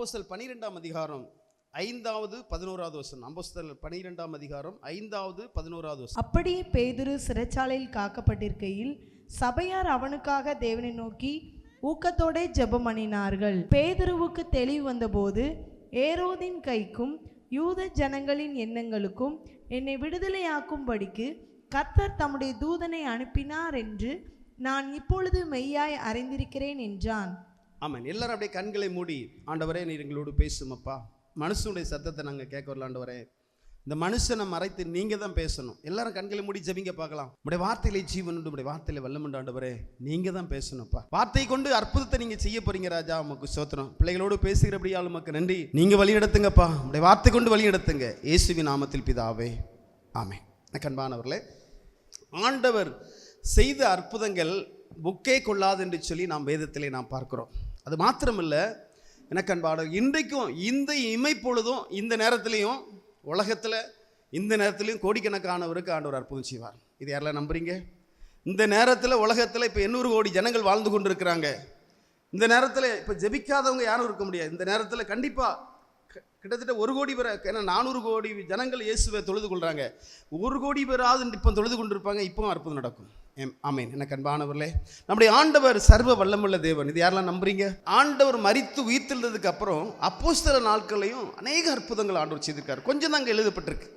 அப்போஸ்தலர் 12ஆம் அதிகாரம் 5வது 11வது வசனம். அப்போஸ்தலர் 12ஆம் அதிகாரம் 5வது 11வது வசனம். அப்படியே பேதுரு சிறைச்சாலையில் காக்கப்பட்டிருக்கையில் சபையார் அவனுக்காக தேவனை நோக்கி ஊக்கத்தோடே ஜெபம் பண்ணினார்கள். பேதுருவுக்கு தெளிவு வந்தபோது ஏரோதின் கைக்கும் யூத ஜனங்களின் எண்ணங்களுக்கும் என்னை விடுதலையாக்கும்படிக்கு கர்த்தர் தம்முடைய தூதனை அனுப்பினார் என்று நான் இப்பொழுது மெய்யாய் அறிந்திருக்கிறேன் என்றான். ஆமாம். எல்லாரும் அப்படியே கண்களை மூடி, ஆண்டவரே நீர் எங்களோடு பேசுமப்பா, மனுஷனுடைய சத்தத்தை நாங்கள் கேட்க வரல ஆண்டவரே, இந்த மனுஷனை மறைத்து நீங்கள் தான் பேசணும். எல்லாரும் கண்களை மூடி ஜெபிங்க பார்க்கலாம். உடைய வார்த்தையிலே ஜீவன் உண்டு, உடைய வார்த்தையில வல்லமுண்டு ஆண்டவரே, நீங்கள் தான் பேசணும்ப்பா. வார்த்தை கொண்டு அற்புதத்தை நீங்கள் செய்ய போறீங்க ராஜா, உமக்கு ஸ்தோத்திரம். பிள்ளைகளோடு பேசுகிறபடியால் உமக்கு நன்றி. நீங்கள் வழி நடத்துங்கப்பா, உடைய வார்த்தை கொண்டு வழி நடத்துங்க, இயேசுவின் நாமத்தில் பிதாவே ஆமென். அன்பானவர்களே, ஆண்டவர் செய்த அற்புதங்கள் புக்கே கொள்ளாது என்று சொல்லி நாம் வேதத்திலே நாம் பார்க்கிறோம். அது மாத்திரமில்ல, எனக்கு அன்பான இன்றைக்கும் இந்த இமைப்பொழுதும் இந்த நேரத்திலையும் உலகத்தில் இந்த நேரத்திலையும் கோடிக்கணக்கானவருக்கு ஆண்டவர் அற்புதம் செய்வார். இது யாரெல்லாம் நம்புறீங்க? இந்த நேரத்தில் உலகத்தில் இப்போ 800 கோடி ஜனங்கள் வாழ்ந்து கொண்டு இருக்கிறாங்க. இந்த நேரத்தில் இப்போ ஜெபிக்காதவங்க யாரும் இருக்க முடியாது. இந்த நேரத்தில் கண்டிப்பாக கிட்டத்தட்ட 1 கோடி பேர், ஏன்னா 400 கோடி ஜனங்கள் இயேசுவை தொழுது கொள்கிறாங்க. 1 கோடி பேராவது இப்போ தொழுது கொண்டு இருப்பாங்க. இப்போவும் அற்புதம் நடக்கும். ஆமென். எனக்கு அன்பானவர்களே, நம்முடைய ஆண்டவர் சர்வ வல்லமுள்ள தேவன். இது யாரெல்லாம் நம்புறீங்க? ஆண்டவர் மரித்து உயிர்த்தெழுந்ததுக்கு அப்புறம் அப்போஸ்தலர் நாட்களையும் அநேக அற்புதங்கள் ஆண்டவர் செய்திருக்காரு. கொஞ்சம் தாங்க எழுதப்பட்டிருக்கு.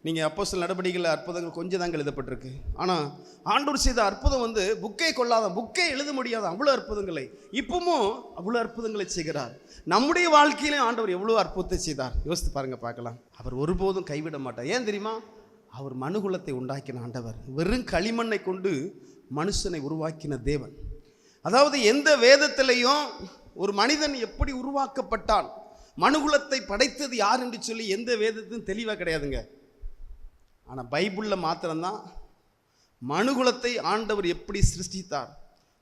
நீங்கள் அப்போஸ்தலர் நடவடிக்கைகள் அற்புதங்கள் கொஞ்சம் தாங்க எழுதப்பட்டிருக்கு. ஆனால் ஆண்டவர் செய்த அற்புதம் புக்கே கொள்ளாத, புக்கே எழுத முடியாத அவ்வளோ அற்புதங்களை இப்பவும் அவ்வளோ அற்புதங்களை செய்கிறார். நம்முடைய வாழ்க்கையிலும் ஆண்டவர் எவ்வளோ அற்புதத்தை செய்தார் யோசித்து பாருங்க, பார்க்கலாம். அவர் ஒருபோதும் கைவிட மாட்டார். ஏன் தெரியுமா? அவர் மனுகுலத்தை உண்டாக்கின ஆண்டவர். வெறும் களிமண்ணை கொண்டு மனுஷனை உருவாக்கின தேவன். அதாவது எந்த வேதத்திலையும் ஒரு மனிதன் எப்படி உருவாக்கப்பட்டான், மனுகுலத்தை படைத்தது யார் என்று சொல்லி எந்த வேதத்திலும் தெளிவாக கிடையாதுங்க. ஆனால் பைபிளில் மாத்திரம்தான் மனுகுலத்தை ஆண்டவர் எப்படி சிருஷ்டித்தார்,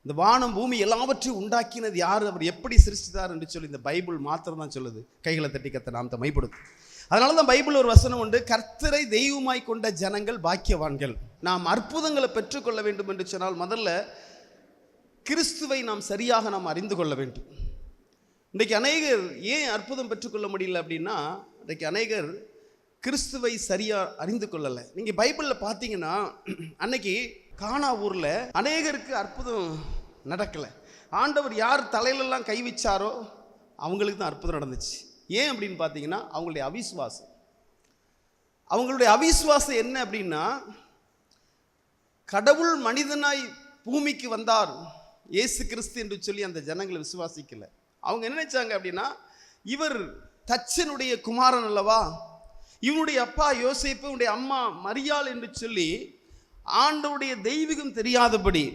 இந்த வானம் பூமி எல்லாவற்றையும் உண்டாக்கினது யார், அவர் எப்படி சிருஷ்டித்தார் என்று சொல்லி இந்த பைபிள் மாத்திரம் தான் சொல்லுது. கைகளை தட்டி கத்த நாம் மைப்படுத்தும். அதனால தான் பைபிள் ஒரு வசனம் உண்டு, கர்த்தரை தெய்வமாய் கொண்ட ஜனங்கள் பாக்கியவான்கள். நாம் அற்புதங்களை பெற்றுக்கொள்ள வேண்டும் என்று சொன்னால் முதல்ல கிறிஸ்துவை நாம் சரியாக நாம் அறிந்து கொள்ள வேண்டும். இன்றைக்கு அநேகர் ஏன் அற்புதம் பெற்றுக்கொள்ள முடியல அப்படின்னா, இன்றைக்கு அநேகர் கிறிஸ்துவை சரியாக அறிந்து கொள்ளலை. நீங்கள் பைபிளில் பார்த்தீங்கன்னா அன்னைக்கு கானா ஊரில் அநேகருக்கு அற்புதம் நடக்கலை. ஆண்டவர் யார் தலையிலெல்லாம் கை வச்சாரோ அவங்களுக்கு தான் அற்புதம் நடந்துச்சு. ஏன் அப்படின்னு பார்த்தீங்கன்னா அவங்களுடைய அவிசுவாசம். அவங்களுடைய அவிசுவாசம் என்ன அப்படின்னா, கடவுள் மனிதனாய் பூமிக்கு வந்தார் இயேசு கிறிஸ்து என்று சொல்லி அந்த ஜனங்களை விசுவாசிக்கல. அவங்க என்ன நினைச்சாங்க அப்படின்னா, இவர் தச்சனுடைய குமாரன் அல்லவா, இவனுடைய அப்பா யோசேப்பு, இவனுடைய அம்மா மரியாள் என்று சொல்லி ஆண்டவருடைய தெய்வீகம் தெரியாதபடி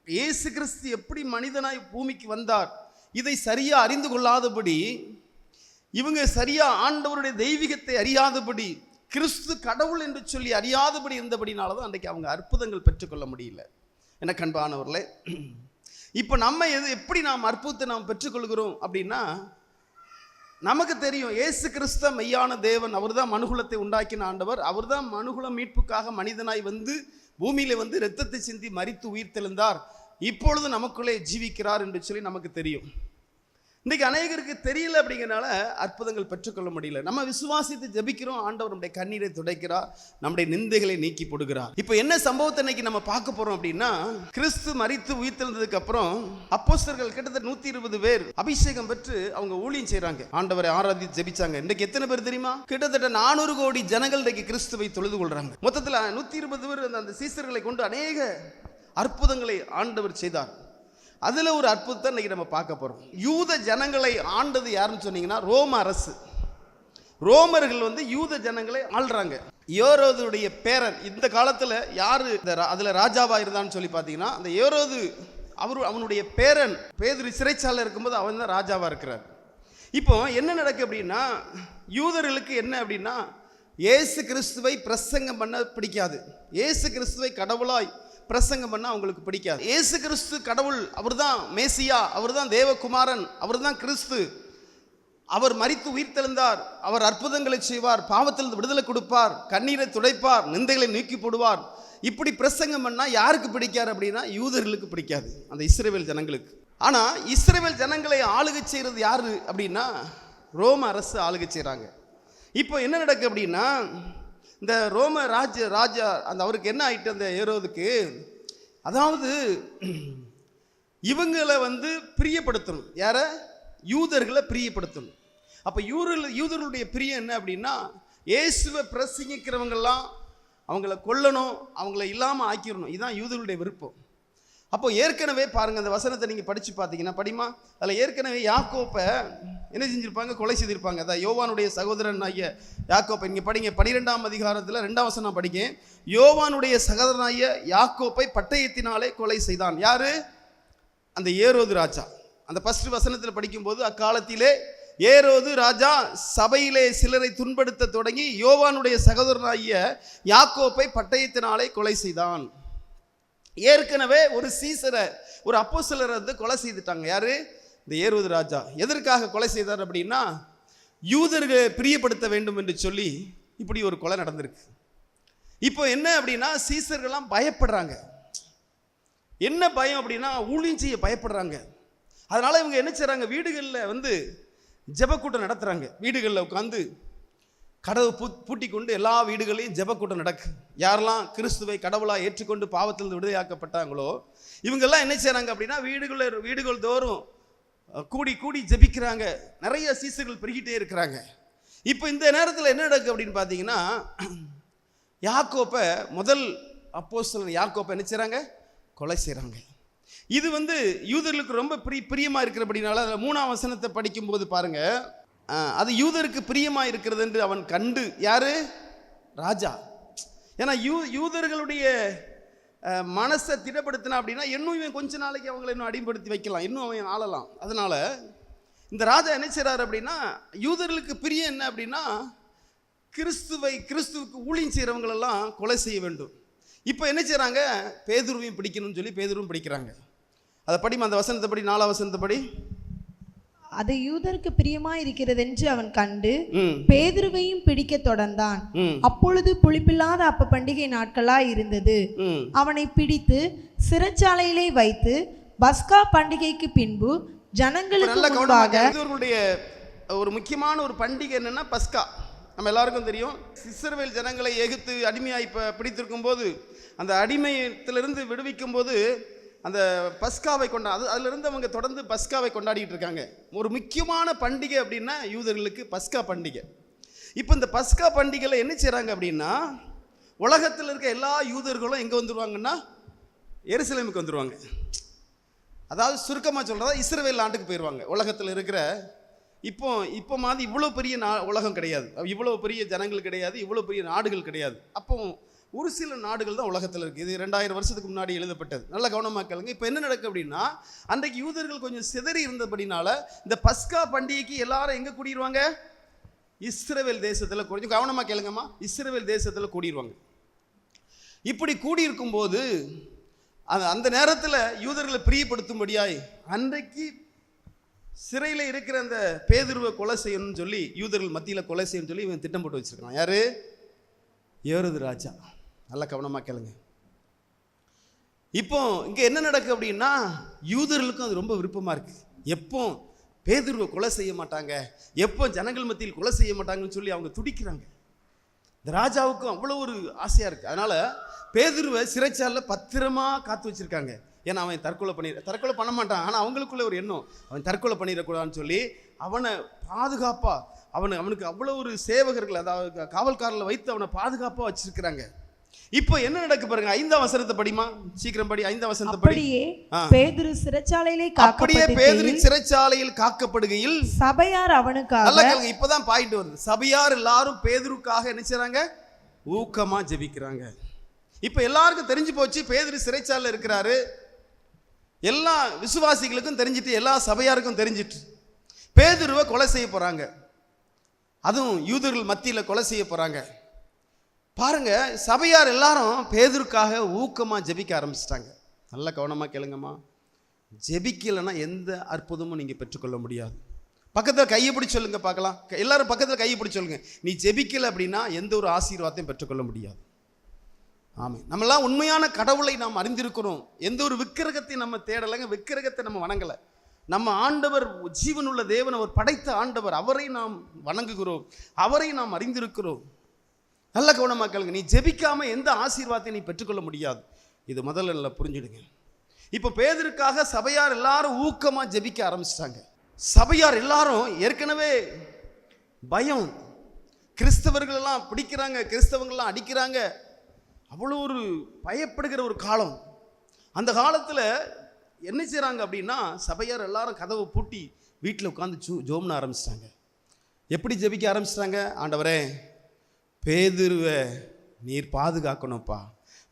இயேசு கிறிஸ்து எப்படி மனிதனாய் பூமிக்கு வந்தார் இதை சரியா அறிந்து கொள்ளாதபடி, இவங்க சரியா ஆண்டவருடைய தெய்வீகத்தை அறியாதபடி, கிறிஸ்து கடவுள் என்று சொல்லி அறியாதபடி இருந்தபடினால தான் அன்றைக்கு அவங்க அற்புதங்கள் பெற்றுக்கொள்ள முடியல. எனக்கு அன்பானவர்களே, இப்போ நம்ம எப்படி நாம் அற்புதத்தை நாம் பெற்றுக்கொள்கிறோம் அப்படின்னா, நமக்கு தெரியும் இயேசு கிறிஸ்து மெய்யான தேவன். அவர் தான் மனுகுலத்தை உண்டாக்கின ஆண்டவர். அவர் தான் மனுகுல மீட்புக்காக மனிதனாய் பூமியில இரத்தத்தை சிந்தி மரித்து உயிர்த்தெழுந்தார், இப்பொழுது நமக்குள்ளே ஜீவிக்கிறார் என்று சொல்லி நமக்கு தெரியும். இன்றைக்கி அநேகருக்கு தெரியல. அப்படிங்கிறனால அற்புதங்கள் பெற்றுக்கொள்ள முடியல. நம்ம விசுவாசித்து ஜெபிக்கிறோம், ஆண்டவர் நம்முடைய கண்ணீரை துடைக்கிறார், நம்முடைய நிந்தைகளை நீக்கி போடுகிறார். இப்போ என்ன சம்பவத்தை இன்னைக்கு நம்ம பார்க்க போறோம் அப்படின்னா, கிறிஸ்து மரித்து உயிர்த்தெழுந்ததுக்கு அப்புறம் அப்போஸ்தலர்கள் கிட்டத்தட்ட 120 பேர் அபிஷேகம் பெற்று அவங்க ஊழியம் செய்றாங்க, ஆண்டவரை ஆராதித்து ஜெபிச்சாங்க. இன்றைக்கு எத்தனை பேர் தெரியுமா? கிட்டத்தட்ட 400 கோடி ஜனங்கள் இன்றைக்கு கிறிஸ்துவை தொழுது கொள்றாங்க. மொத்தத்தில் 120 பேர் அந்த சீசர்களை கொண்டு அநேக அற்புதங்களை ஆண்டவர் செய்தார். அதில் ஒரு அற்புதத்தை இன்னைக்கு நம்ம பார்க்க போகிறோம். யூத ஜனங்களை ஆண்டது யாருன்னு சொன்னீங்கன்னா ரோம அரசு. ரோமர்கள் யூத ஜனங்களை ஆள்றாங்க. ஏரோதுடைய பேரன் இந்த காலத்தில் யாரு அதில் ராஜாவாக இருந்தான்னு சொல்லி பார்த்தீங்கன்னா, அந்த ஏரோது அவனுடைய பேரன் பேதுரு சிறைச்சாலையில் இருக்கும்போது அவன் தான் ராஜாவாக இருக்கிறார். இப்போ என்ன நடக்கு அப்படின்னா, யூதர்களுக்கு என்ன அப்படின்னா, இயேசு கிறிஸ்துவை பிரசங்கம் பண்ண பிடிக்காது. இயேசு கிறிஸ்துவை கடவுளாய் பிரசங்கம் பண்ண அவங்களுக்கு பிடிக்காது. இயேசு கிறிஸ்து கடவுள், அவர் தான் மேசியா, அவர் தான் தேவகுமாரன், அவர் தான் கிறிஸ்து, அவர் மரித்து உயிர்த்தெழுந்தார், அவர் அற்புதங்களை செய்வார், பாவத்திலிருந்து விடுதலை கொடுப்பார், கண்ணீரை துடைப்பார், நிந்தைகளை நீக்கி போடுவார், இப்படி பிரசங்கம் பண்ணால் யாருக்கு பிடிக்காது அப்படின்னா யூதர்களுக்கு பிடிக்காது, அந்த இஸ்ரவேல் ஜனங்களுக்கு. ஆனால் இஸ்ரவேல் ஜனங்களை ஆளுகை செய்கிறது யாரு அப்படின்னா ரோம அரசு ஆளுகை செய்கிறாங்க. இப்போ என்ன நடக்கு அப்படின்னா இந்த ரோம ராஜா அந்த அவருக்கு என்ன ஆயிட்டு அந்த ஏரோதுக்கு, அதாவது இவங்களை பிரியப்படுத்தணும். யாரை? யூதர்களை பிரியப்படுத்தணும். அப்போ யூதர்களுடைய பிரியம் என்ன அப்படின்னா இயேசுவை பிரசங்கிக்கிறவங்கெல்லாம் அவங்கள கொல்லணும், அவங்கள இல்லாமல் ஆக்கிடணும். இதுதான் யூதர்களுடைய விருப்பம். அப்போ ஏற்கனவே பாருங்கள், அந்த வசனத்தை நீங்கள் படித்து பார்த்தீங்கன்னா படிமா, அதில் ஏற்கனவே யாக்கோப்பை என்ன செஞ்சுருப்பாங்க? கொலை செய்திருப்பாங்க. அதான் யோவானுடைய சகோதரன் ஆகிய யாக்கோப்பை நீங்கள் படிங்க, 12ஆம் அதிகாரத்தில் 2ஆம் வசனம் படிங்க. யோவானுடைய சகோதரனாகிய யாக்கோப்பை பட்டயத்தினாலே கொலை செய்தான். யாரு? அந்த ஏரோது ராஜா. அந்த ஃபர்ஸ்ட் வசனத்தில் படிக்கும்போது அக்காலத்திலே ஏரோது ராஜா சபையிலே சிலரை துன்படுத்த தொடங்கி யோவானுடைய சகோதரனாகிய யாக்கோப்பை பட்டயத்தினாலே கொலை செய்தான். ஏற்கனவே ஒரு சீசரை, ஒரு அப்போஸ்தலரை கொலை செய்துட்டாங்க. யாரு? இந்த ஏரோது ராஜா. எதற்காக கொலை செய்தார் அப்படின்னா யூதர்களை பிரியப்படுத்த வேண்டும் என்று சொல்லி இப்படி ஒரு கொலை நடந்திருக்கு. இப்போ என்ன அப்படின்னா சீசர்கள்லாம் பயப்படுறாங்க. என்ன பயம் அப்படின்னா ஊழியம் செய்ய பயப்படுறாங்க. அதனால இவங்க என்ன செய்றாங்க? வீடுகளில் ஜெபக்கூட்டம் நடத்துறாங்க. வீடுகளில் உட்காந்து கடவுள் பூட்டி கொண்டு எல்லா வீடுகளையும் ஜெபக்கூட்டம் நடக்கு. யாரெல்லாம் கிறிஸ்துவை கடவுளாக ஏற்றுக்கொண்டு பாவத்திலிருந்து விடுதலையாக்கப்பட்டாங்களோ இவங்கெல்லாம் என்ன செய்றாங்க அப்படின்னா வீடுகள் தோறும் கூடி கூடி ஜெபிக்கிறாங்க. நிறைய சீசர்கள் பெருகிட்டே இருக்கிறாங்க. இப்போ இந்த நேரத்தில் என்ன நடக்கு அப்படின்னு பார்த்தீங்கன்னா யாக்கோப்பை, முதல் அப்போஸ்தலன் யாக்கோப்பை என்ன செய்றாங்க? கொலை செய்கிறாங்க. இது யூதர்களுக்கு ரொம்ப பிரியமாக இருக்கிறபடினால அதில் 3ஆம் வசனத்தை படிக்கும்போது பாருங்க, அது யூதருக்கு பிரியமாக இருக்கிறது என்று அவன் கண்டு. யாரு? ராஜா. ஏன்னா யூதர்களுடைய மனசை திடப்படுத்தினா அப்படின்னா இன்னும் இவன் கொஞ்ச நாளைக்கு அவங்களை இன்னும் அடிமைப்படுத்தி வைக்கலாம், இன்னும் அவன் ஆளலாம். அதனால இந்த ராஜா என்ன செய்றாரு அப்படின்னா யூதர்களுக்கு பிரியம் என்ன அப்படின்னா கிறிஸ்துவுக்கு ஊழியம் செய்கிறவங்களெல்லாம் கொலை செய்ய வேண்டும். இப்போ என்ன செய்கிறாங்க? பேதுருவையும் பிடிக்கணும்னு சொல்லி பேதுருவும் பிடிக்கிறாங்க. அதை படிமா, அந்த வசனத்தை படி, 4ஆம் வசனத்தை படி. அது யூதருக்கு பிரியமாய் இருக்கிறது என்று அவன் கண்டு பேதுருவையும் பிடிக்க தொடர்ந்தான். அப்பொழுது புளிப்பில்லாத அப்ப பண்டிகை நாட்களாய் இருந்தது. அவனை பிடித்து சிறைச்சாலையிலே வைத்து பஸ்கா பண்டிகைக்கு பின்பு ஜனங்களுக்கு முன்பாக. இவர்களுடைய ஒரு முக்கியமான ஒரு பண்டிகை என்னன்னா பஸ்கா. நம்ம எல்லாருக்கும் தெரியும். இஸ்ரவேல் ஜனங்களை எகிப்து அடிமையாய் பிடித்திருக்கும் போது, அந்த அடிமையத்திலிருந்து விடுவிக்கும் போது அந்த பஸ்காவை அதிலிருந்து அவங்க தொடர்ந்து பஸ்காவை கொண்டாடிட்டு இருக்காங்க. ஒரு முக்கியமான பண்டிகை அப்படின்னா யூதர்களுக்கு பஸ்கா பண்டிகை. இப்போ இந்த பஸ்கா பண்டிகையில் என்ன செய்கிறாங்க அப்படின்னா உலகத்தில் இருக்க எல்லா யூதர்களும் எங்கே வந்துடுவாங்கன்னா எருசலேமுக்கு வந்துடுவாங்க. அதாவது சுருக்கமாக சொல்கிறதா இஸ்ரவேல் நாட்டுக்கு போயிடுவாங்க. உலகத்தில் இருக்கிற இப்போ மாதிரி இவ்வளோ பெரிய உலகம் கிடையாது, இவ்வளோ பெரிய ஜனங்கள் கிடையாது, இவ்வளோ பெரிய நாடுகள் கிடையாது. அப்போ ஒரு சில நாடுகள் தான் உலகத்தில் இருக்குது. இது 2000 வருஷத்துக்கு முன்னாடி எழுதப்பட்டது. நல்ல கவனமாக கேளுங்க. இப்போ என்ன நடக்கு அப்படின்னா அன்றைக்கு யூதர்கள் கொஞ்சம் சிதறி இருந்தபடினால இந்த பஸ்கா பண்டிகைக்கு எல்லாரும் எங்கே கூடிடுவாங்க? இஸ்ரவேல் தேசத்தில். கொஞ்சம் கவனமாக கேளுங்கம்மா, இஸ்ரவேல் தேசத்தில் கூடிடுவாங்க. இப்படி கூடியிருக்கும் போது அந்த நேரத்தில் யூதர்களை பிரியப்படுத்தும்படியாய் அன்றைக்கு சிறையில் இருக்கிற அந்த பேதுருவை கொலை செய்யணும்னு சொல்லி யூதர்கள் மத்தியில் கொலை செய்யணும்னு சொல்லி இவன் திட்டம் போட்டு வச்சிருக்கான். யாரு? ஏரோது ராஜா. நல்லா கவனமாக கேளுங்க. இப்போ இங்கே என்ன நடக்கு அப்படின்னா யூதர்களுக்கும் அது ரொம்ப விருப்பமாக இருக்குது. எப்போ பேதுருவை கொலை செய்ய மாட்டாங்க, எப்போ ஜனங்கள் மத்தியில் கொலை செய்ய மாட்டாங்கன்னு சொல்லி அவங்க துடிக்கிறாங்க. இந்த ராஜாவுக்கும் அவ்வளோ ஒரு ஆசையாக இருக்குது. அதனால் பேதுருவை சிறைச்சாலையில் பத்திரமா காத்து வச்சுருக்காங்க. ஏன்னா அவன் தற்கொலை பண்ண மாட்டான். ஆனால் அவங்களுக்குள்ள ஒரு எண்ணம், அவன் தற்கொலை பண்ணிடக்கூடாதுன்னு சொல்லி அவனை பாதுகாப்பாக அவனுக்கு அவ்வளோ ஒரு சேவகர்கள், அதாவது காவல்காரில் வைத்து அவனை பாதுகாப்பாக வச்சிருக்கிறாங்க. இப்போ என்ன நடக்கு பாருங்க, 5ஆம் வசனத்தை படிமா, சீக்கிரம் படி. 5ஆம் வசனத்தை படி. பேதுரு சிறைச்சாலையிலே சிறைச்சாலையில் காக்கப்படுகையில் சபையார் அவனுக்காக. நல்லா கேளுங்க, இப்பதான் பாயிண்ட் வருது. சபையார் எல்லாரும் பேதுருக்காக என்ன செய்றாங்க? ஊக்கமா ஜெபிக்கிறாங்க. இப்போ எல்லாருக்கும் தெரிஞ்சு போச்சு பேதுரு சிறைச்சாலையில் இருக்கிறாரு. எல்லா விசுவாசிகளுக்கும் தெரிஞ்சிட்டு, எல்லா சபையாருக்கும் தெரிஞ்சிட்டு பேதுருவை கொலை செய்ய போறாங்க. அதுவும் யூதர்கள் மத்தியில் கொலை செய்ய போறாங்க. பாருங்க, சபையார் எல்லாரும் பேதுருக்காக ஊக்கமாக ஜெபிக்க ஆரம்பிச்சிட்டாங்க. நல்ல கவனமாக கேளுங்கம்மா, ஜெபிக்கலைன்னா எந்த அற்புதமும் நீங்கள் பெற்றுக்கொள்ள முடியாது. பக்கத்தில் கையை பிடிச்சி சொல்லுங்க பார்க்கலாம். எல்லாரும் பக்கத்தில் கையை பிடிச்சி சொல்லுங்க, நீ ஜெபிக்கலை அப்படின்னா எந்த ஒரு ஆசீர்வாதத்தையும் பெற்றுக்கொள்ள முடியாது. ஆமென். நம்மெல்லாம் உண்மையான கடவுளை நாம் அறிந்திருக்கிறோம். எந்த ஒரு விக்கிரகத்தை நம்ம தேடலைங்க, விக்கிரகத்தை நம்ம வணங்கலை. நம்ம ஆண்டவர் ஜீவனுள்ள தேவன், அவர் படைத்த ஆண்டவர், அவரை நாம் வணங்குகிறோம், அவரை நாம் அறிந்திருக்கிறோம். நல்ல கவனமாக கேளுங்க. நீ ஜெபிக்காம எந்த ஆசீர்வாதத்தை நீ பெற்றுக்கொள்ள முடியாது. இது முதல்ல நல்லா புரிஞ்சுடுங்க. இப்போ பேதுருக்காக சபையார் எல்லாரும் ஊக்கமா ஜெபிக்க ஆரம்பிச்சிட்டாங்க. சபையார் எல்லாரும் ஏற்கனவே பயம், கிறிஸ்தவர்கள் எல்லாம் பிடிக்கிறாங்க, கிறிஸ்தவங்கள்லாம் அடிக்கிறாங்க, அவ்வளோ ஒரு பயப்படுகிற ஒரு காலம். அந்த காலத்தில் என்ன செய்கிறாங்க அப்படின்னா, சபையார் எல்லாரும் கதவை பூட்டி வீட்டில் உட்காந்து ஜோம்ன ஆரம்பிச்சிட்டாங்க. எப்படி ஜெபிக்க ஆரம்பிச்சிட்டாங்க? ஆண்டவரே, பேதுருவை நீர் பாதுகாக்கணும்ப்பா,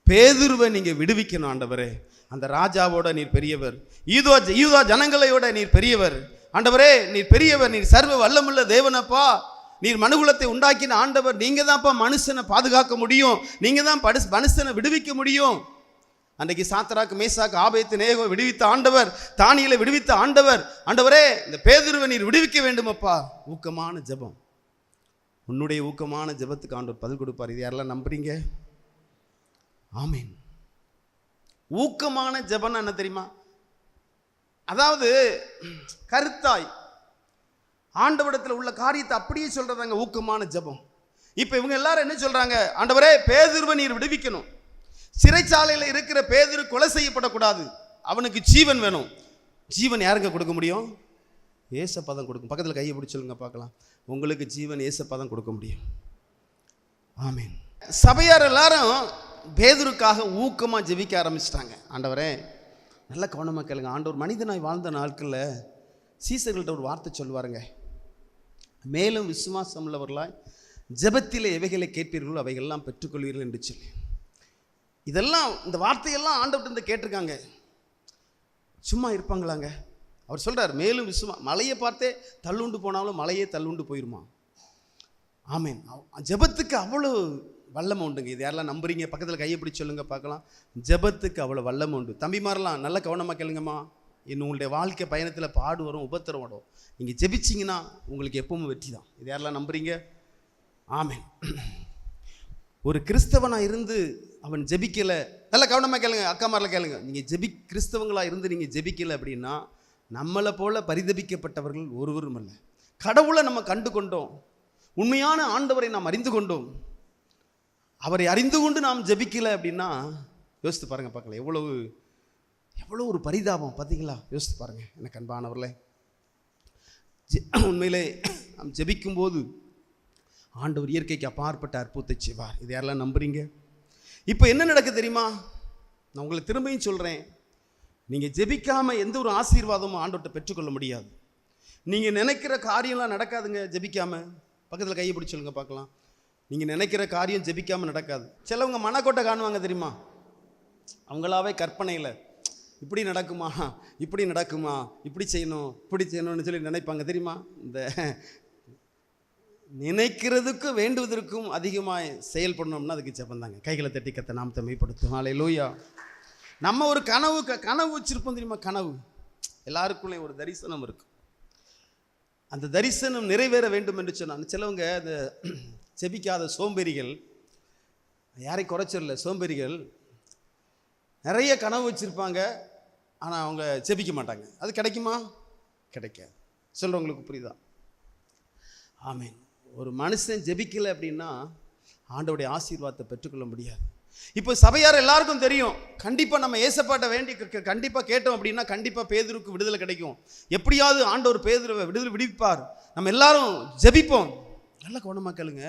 பேதுருவை நீங்கள் விடுவிக்கணும் ஆண்டவரே, அந்த ராஜாவோட நீர் பெரியவர், யூதா ஜனங்களையோட நீர் பெரியவர் ஆண்டவரே, நீர் பெரியவர், நீர் சர்வ வல்லமுள்ள தேவனப்பா, நீர் மனுகுலத்தை உண்டாக்கின ஆண்டவர், நீங்கள் தான்ப்பா மனுஷனை பாதுகாக்க முடியும், நீங்கள் தான் மனுஷனை விடுவிக்க முடியும். அன்றைக்கு சாத்ராக்கு, மேசாக்கு, ஆபேத்நேகோ விடுவித்த ஆண்டவர், தானியேலை விடுவித்த ஆண்டவர், ஆண்டவரே இந்த பேதுருவை நீர் விடுவிக்க வேண்டுமப்பா. ஊக்கமான ஜெபம். உன்னுடைய ஊக்கமான ஜெபத்துக்கு ஆண்டவர் பதில் கொடுப்பார். இது யாரெல்லாம் நம்புறீங்க? ஆமீன். ஊக்கமான ஜெபம்னா என்ன தெரியுமா? அதாவது கருத்தாய் ஆண்டவரிடத்தில் உள்ள காரியத்தை அப்படியே சொல்றதாங்க ஊக்கமான ஜெபம். இப்போ இவங்க எல்லாரும் என்ன சொல்றாங்க? ஆண்டவரே, பேதுருவை நீர் விடுவிக்கணும், சிறைச்சாலையில் இருக்கிற பேதுரு கொலை செய்யப்படக்கூடாது, அவனுக்கு ஜீவன் வேணும். ஜீவன் யாருங்க கொடுக்க முடியும்? ஏசப்பாதான் கொடுக்கும். பக்கத்தில் கையை பிடிச்சி சொல்லுங்க பார்க்கலாம். உங்களுக்கு ஜீவன் ஏசப்பாதான் கொடுக்க முடியும். ஆமீன். சபையார் எல்லாரும் பேதுருக்காக ஊக்கமாக ஜெபிக்க ஆரம்பிச்சிட்டாங்க. ஆண்டவரே, நல்ல கவனமாக கேளுங்க. ஆண்டவர் மனிதனாய் வாழ்ந்த நாட்களில் சீசர்கள்ட்ட ஒரு வார்த்தை சொல்லுவாருங்க, மேலும் விசுவாசம் உள்ளவர்களாய் ஜெபத்திலே எவைகளை கேட்பீர்களோ அவைகள்லாம் பெற்றுக்கொள்வீர்கள் என்று சொல்லி. இதெல்லாம், இந்த வார்த்தையெல்லாம் ஆண்டவர்கிட்ட கேட்டிருக்காங்க. சும்மா இருப்பாங்களாங்க? அவர் சொல்கிறார், மேலும் மலையை பார்த்தே தள்ளுண்டு போனாலும் மலையே தள்ளுண்டு போயிருமா. ஆமீன். ஜெபத்துக்கு அவ்வளோ வல்லமை உண்டுங்க. இது யாரெல்லாம் நம்புறீங்க? பக்கத்தில் கையை பிடிச்சி சொல்லுங்க பார்க்கலாம். ஜெபத்துக்கு அவ்வளோ வல்லமை உண்டு. தம்பிமாரெலாம் நல்ல கவனமாக கேளுங்கம்மா. இன்னும் உங்களுடைய வாழ்க்கை பயணத்தில் பாடு வரும், உபத்திரம் வரும். நீங்கள் ஜெபிச்சிங்கன்னா உங்களுக்கு எப்பவும் வெற்றி தான். இது யாரெல்லாம் நம்புறீங்க? ஆமீன். ஒரு கிறிஸ்தவனாக இருந்து அவன் ஜெபிக்கலை, நல்ல கவனமாக கேளுங்க, அக்காமாரில் கேளுங்க. நீங்கள் கிறிஸ்தவங்களாக இருந்து நீங்கள் ஜெபிக்கலை அப்படின்னா நம்மளை போல பரிதபிக்கப்பட்டவர்கள் ஒருவரும் இல்லை. கடவுளை நம்ம கண்டு கொண்டோம், உண்மையான ஆண்டவரை நாம் அறிந்து கொண்டோம். அவரை அறிந்து கொண்டு நாம் ஜெபிக்கலை அப்படின்னா யோசித்து பாருங்கள் பார்க்கலாம். எவ்வளோ ஒரு பரிதாபம் பார்த்தீங்களா? யோசித்து பாருங்கள் எனக்கு அன்பானவர்களே. உண்மையிலே நாம் ஜெபிக்கும்போது ஆண்டவர் இயற்கைக்கு அப்பாற்பட்ட அற்புதத்தை செய்வார். இது யாரெல்லாம் நம்புறீங்க? இப்போ என்ன நடக்க தெரியுமா? நான் உங்களுக்கு திரும்பியும் சொல்கிறேன், நீங்கள் ஜெபிக்காமல் எந்த ஒரு ஆசீர்வாதமும் ஆண்டவர்கிட்ட பெற்றுக்கொள்ள முடியாது. நீங்கள் நினைக்கிற காரியம்லாம் நடக்காதுங்க ஜெபிக்காமல். பக்கத்தில் கையை பிடிச்சி சொல்லுங்க பார்க்கலாம். நீங்கள் நினைக்கிற காரியம் ஜெபிக்காமல் நடக்காது. சிலவங்க மனக்கோட்டை காணுவாங்க தெரியுமா? அவங்களாவே கற்பனையில் இப்படி நடக்குமா, இப்படி நடக்குமா, இப்படி செய்யணும், இப்படி செய்யணும்னு சொல்லி நினைப்பாங்க தெரியுமா? இந்த நினைக்கிறதுக்கு வேண்டுவதற்கும் அதிகமாக செயல்படணும்னா அதுக்கு ஜெபந்தாங்க. கைகளை தட்டி கத்த நாமத்தை மைப்படுத்தும். ஹல்லேலூயா. நம்ம ஒரு கனவு வச்சிருப்போம் தெரியுமா? கனவு எல்லாருக்குள்ளே ஒரு தரிசனம் இருக்கும். அந்த தரிசனம் நிறைவேற வேண்டும் என்று சொன்னாங்க. சிலவங்க அந்த ஜெபிக்காத சோம்பேறிகள், யாரை குறைச்சிடல, சோம்பேறிகள் நிறைய கனவு வச்சுருப்பாங்க, ஆனால் அவங்க ஜெபிக்க மாட்டாங்க. அது கிடைக்குமா? கிடைக்காது. சொல்கிறவங்களுக்கு புரியுதா? ஆமீன். ஒரு மனுஷன் ஜெபிக்கலை அப்படின்னா ஆண்டவருடைய ஆசீர்வாதத்தை பெற்றுக்கொள்ள முடியாது. இப்போ சபையார் எல்லாருக்கும் தெரியும், கண்டிப்பாக நம்ம ஏசப்பாட்ட வேண்டி கண்டிப்பாக கேட்டோம் அப்படின்னா கண்டிப்பாக பேதுருக்கு விடுதலை கிடைக்கும். எப்படியாவது ஆண்டவர் பேதுருவை விடுவிப்பார். நம்ம எல்லாரும் ஜெபிப்போம். நல்ல கவனமாக கேளுங்க.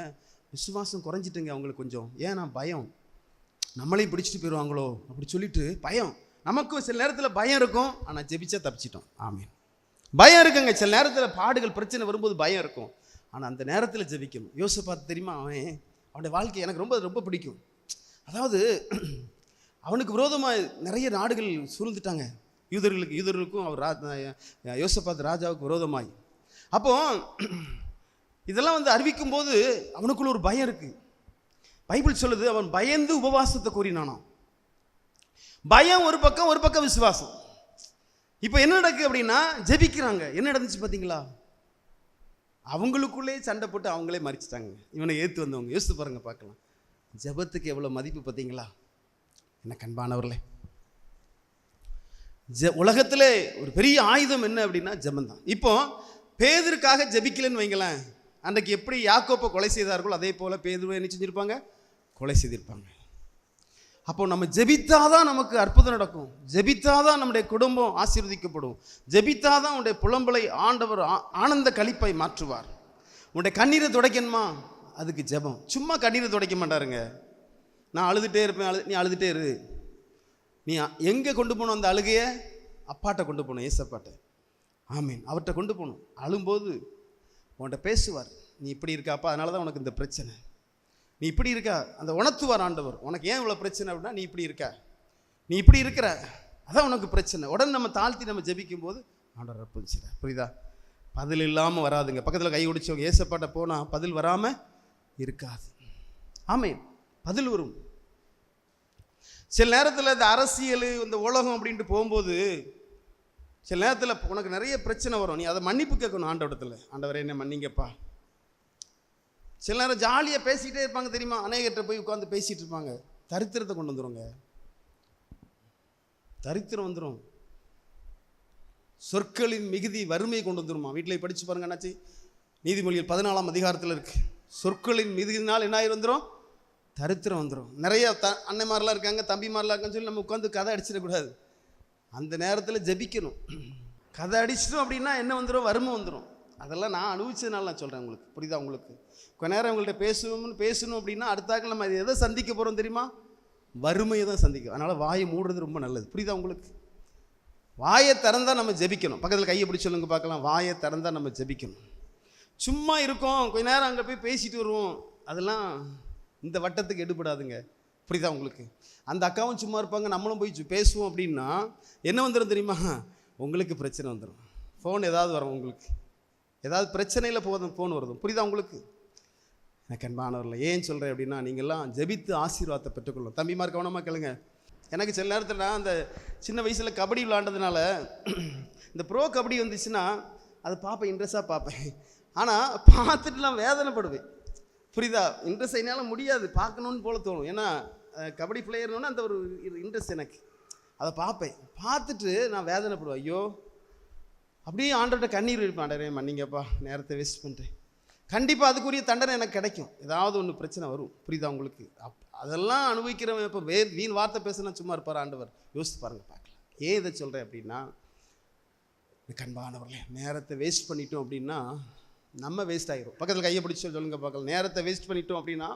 விசுவாசம் குறைஞ்சிட்டுங்க அவங்களுக்கு கொஞ்சம். ஏன்னா பயம், நம்மளையும் பிடிச்சிட்டு போயிடுவாங்களோ அப்படி சொல்லிட்டு பயம். நமக்கும் சில நேரத்தில் பயம் இருக்கும், ஆனால் ஜெபிச்சா தப்பிச்சிட்டோம். ஆமீன். பயம் இருக்குங்க. சில நேரத்தில் பாடுகள் பிரச்சனை வரும்போது பயம் இருக்கும், ஆனால் அந்த நேரத்தில் ஜெபிக்கணும். யோசிப்பாத்து தெரியுமா? அவனுடைய வாழ்க்கை எனக்கு ரொம்ப பிடிக்கும். அதாவது அவனுக்கு விரோதமாக நிறைய நாடுகள் சூழ்ந்துட்டாங்க, யூதர்களுக்கும் அவர் யோசபாத் ராஜாவுக்கு விரோதமாய். அப்போ இதெல்லாம் அறிவிக்கும் போது அவனுக்குள்ள ஒரு பயம் இருக்கு. பைபிள் சொல்லுது, அவன் பயந்து உபவாசத்தை கூறினானாம். பயம் ஒரு பக்கம் விசுவாசம். இப்போ என்ன நடக்கு அப்படின்னா ஜெபிக்கிறாங்க. என்ன நடந்துச்சு பார்த்தீங்களா? அவங்களுக்குள்ளே சண்டை போட்டு அவங்களே மறிச்சிட்டாங்க. இவனை ஏற்று வந்தவங்க. யோசித்து பாருங்க பார்க்கலாம். ஜெபத்துக்கு எவ்வளோ மதிப்பு பார்த்தீங்களா? என்ன கண்பானவர்களே, உலகத்திலே ஒரு பெரிய ஆயுதம் என்ன அப்படின்னா ஜெபந்தான். இப்போ பேதுருக்காக ஜெபிக்கலன்னு வைங்களேன், அன்றைக்கு எப்படி யாக்கோப்பை கொலை செய்தார்களோ அதே போல் பேதுருவை என்ன செஞ்சுருப்பாங்க, கொலை செய்திருப்பாங்க. அப்போ நம்ம ஜெபித்தாதான் நமக்கு அற்புதம் நடக்கும், ஜெபித்தாதான் நம்முடைய குடும்பம் ஆசீர்வதிக்கப்படும், ஜெபித்தாதான் உன்னுடைய புலம்பலை ஆண்டவர் ஆனந்த களிப்பை மாற்றுவார். உன்னுடைய கண்ணீரை துடைக்கணுமா, அதுக்கு ஜெபம். சும்மா கண்ணீரை துடைக்க மாட்டாருங்க. நான் அழுதுகிட்டே இருப்பேன், நீ அழுதுகிட்டே இரு. நீ எங்கே கொண்டு போகணும் அந்த அழுகையை? அப்பாட்ட கொண்டு போகணும், ஏசப்பாட்ட. ஆமீன். அவர்கிட்ட கொண்டு போகணும். அழும்போது உன்கிட்ட பேசுவார். நீ இப்படி இருக்காப்பா, அதனால தான் உனக்கு இந்த பிரச்சனை, நீ இப்படி இருக்கா, அந்த உணர்த்துவார் ஆண்டவர். உனக்கு ஏன் இவ்வளோ பிரச்சனை அப்படின்னா, நீ இப்படி இருக்க, நீ இப்படி இருக்கிற, அதான் உனக்கு பிரச்சனை. உடனே நம்ம தாழ்த்தி நம்ம ஜெபிக்கும் போது ஆண்டவர் அற்புதம். புரியுதா? பதில் இல்லாமல் வராதுங்க. பக்கத்தில் கை ஒடிச்சவங்க ஏசப்பாட்ட போனால் பதில் வராமல் இருக்காது. ஆமீன். பதில் வரும். சில நேரத்தில் இந்த அரசியல், இந்த உலகம் அப்படின்ட்டு போகும்போது சில நேரத்தில் உனக்கு நிறைய பிரச்சனை வரும். நீ அதை மன்னிப்பு கேட்கணும் ஆண்டவரத்தில். ஆண்டவரே என்ன மன்னிங்கப்பா. சில நேரம் ஜாலியாக பேசிக்கிட்டே இருப்பாங்க தெரியுமா, அநேகர்கிட்ட போய் உட்காந்து பேசிகிட்டு இருப்பாங்க. தரித்திரத்தை கொண்டு வந்துடுங்க, தரித்திரம் வந்துடும். சொற்களின் மிகுதி வறுமையை கொண்டு வந்துருமா. வீட்டில் படித்து பாருங்க என்னாச்சு, நீதிமொழிகள் 14ஆம் அதிகாரத்தில் இருக்குது. சொற்களின் மிகுதினால் என்ன ஆகி வந்துடும், தரித்திரம் வந்துடும். நிறைய அன்னைமாரெலாம் இருக்காங்க, தம்பிமாரெலாம் இருக்கான்னு சொல்லி நம்ம உட்காந்து கதை அடிச்சிடக்கூடாது. அந்த நேரத்தில் ஜெபிக்கணும். கதை அடிச்சிட்டோம் அப்படின்னா என்ன வந்துடும், வறுமை வந்துடும். அதெல்லாம் நான் அனுபவிச்சதுனால நான் சொல்கிறேன் உங்களுக்கு. புரியுதா உங்களுக்கு? கொஞ்ச நேரம் உங்கள்கிட்ட பேசணும் அப்படின்னா அடுத்தாக்கள் நம்ம எதை சந்திக்க போகிறோம் தெரியுமா, வறுமையை தான் சந்திக்கும். அதனால் வாயை மூடுறது ரொம்ப நல்லது. புரியுதா உங்களுக்கு? வாயை திறந்தால் நம்ம ஜெபிக்கணும். பக்கத்தில் கையை பிடிச்சி சொல்லுங்க பார்க்கலாம். வாயை திறந்தால் நம்ம ஜெபிக்கணும். சும்மா இருக்கோம், கொஞ்ச நேரம் அங்கே போய் பேசிட்டு வருவோம், அதெல்லாம் இந்த வட்டத்துக்கு எடுபடாதுங்க. புரியுதா உங்களுக்கு? அந்த அக்காவும் சும்மா இருப்பாங்க, நம்மளும் போய் பேசுவோம் அப்படின்னா என்ன வந்துடும் தெரியுமா, உங்களுக்கு பிரச்சனை வந்துடும். ஃபோன் ஏதாவது வரும், உங்களுக்கு ஏதாவது பிரச்சனையில் ஃபோன் வருது. புரியுதா உங்களுக்கு? எனக்கு அன்பானவர்கள் ஏன் சொல்கிறேன் அப்படின்னா, நீங்கள்லாம் ஜெபித்து ஆசீர்வாதத்தை பெற்றுக்கொள்ளும். தம்பிமார் கவனமாக கேளுங்க. எனக்கு சில நேரத்தில் நான் அந்த சின்ன வயசில் கபடி விளாண்டதுனால இந்த ப்ரோ கபடி வந்துச்சுன்னா அதை பார்ப்பேன், இன்ட்ரெஸ்டாக பார்ப்பேன். ஆனால் பார்த்துட்டு நான் வேதனைப்படுவேன். புரியுதா? இன்ட்ரெஸ்ட் என்னால் முடியாது, பார்க்கணுன்னு போல தோணும். ஏன்னா கபடி பிளேயர்னோன்னா அந்த ஒரு இன்ட்ரெஸ்ட் எனக்கு. அதை பார்ப்பேன், பார்த்துட்டு நான் வேதனைப்படுவேன். ஐயோ, அப்படியே ஆண்டவர்கிட்ட கண்ணீர் இருப்பேன். ஆண்டவரே மன்னிங்கப்பா, நேரத்தை வேஸ்ட் பண்ணுறேன். கண்டிப்பாக அதுக்குரிய தண்டனை எனக்கு கிடைக்கும். ஏதாவது ஒன்று பிரச்சனை வரும். புரியுதா உங்களுக்கு? அதெல்லாம் அனுபவிக்கிறவன் இப்போ வீண் வார்த்தை பேசுனா சும்மா இருப்பார் ஆண்டவர். யோசித்து பாருங்கள், பார்க்கலாம். ஏன் இதை சொல்கிறேன் அப்படின்னா, கண்பானவர்களே, நேரத்தை வேஸ்ட் பண்ணிட்டோம் அப்படின்னா நம்ம வேஸ்ட் ஆகிரும். பக்கத்தில் கையை பிடிச்சி சொல்லுங்க பார்க்கலாம். நேரத்தை வேஸ்ட் பண்ணிட்டோம் அப்படின்னா